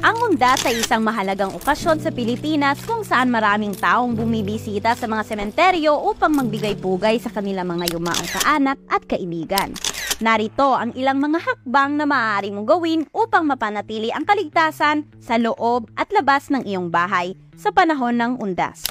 Ang undas ay isang mahalagang okasyon sa Pilipinas kung saan maraming taong bumibisita sa mga sementeryo upang magbigay-pugay sa kanilang mga yumaong kaanak at kaibigan. Narito ang ilang mga hakbang na maaari mong gawin upang mapanatili ang kaligtasan sa loob at labas ng iyong bahay sa panahon ng undas.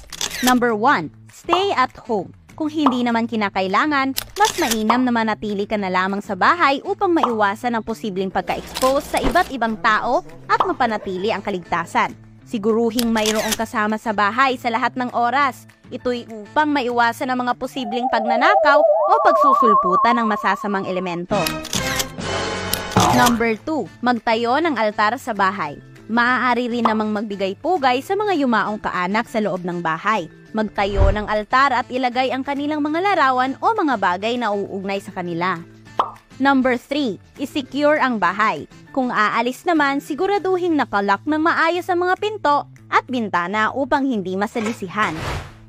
Number 1. Stay at home. Kung hindi naman kinakailangan, mas mainam na manatili ka na lamang sa bahay upang maiwasan ang posibleng pagka-expose sa iba't ibang tao at mapanatili ang kaligtasan. Siguruhing mayroong kasama sa bahay sa lahat ng oras. Ito'y upang maiwasan ang mga posibleng pagnanakaw o pagsusulputan ng masasamang elemento. Number 2. Magtayo ng altar sa bahay. Maaari rin namang magbigay-pugay sa mga yumaong kaanak sa loob ng bahay. Magtayo ng altar at ilagay ang kanilang mga larawan o mga bagay na uugnay sa kanila. Number 3. I-secure ang bahay. Kung aalis naman, siguraduhin nakalock ng maayos ang mga pinto at bintana upang hindi masalisihan.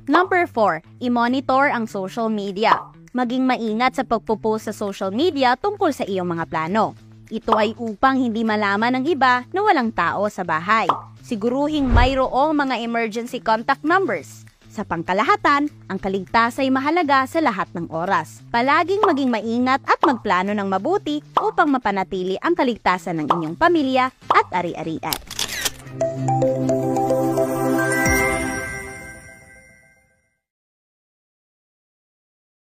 Number 4. I-monitor ang social media. Maging maingat sa pagpo-post sa social media tungkol sa iyong mga plano. Ito ay upang hindi malaman ng iba na walang tao sa bahay. Siguruhing mayroong mga emergency contact numbers. Sa pangkalahatan, ang kaligtasan ay mahalaga sa lahat ng oras. Palaging maging maingat at magplano ng mabuti upang mapanatili ang kaligtasan ng inyong pamilya at ari-arian.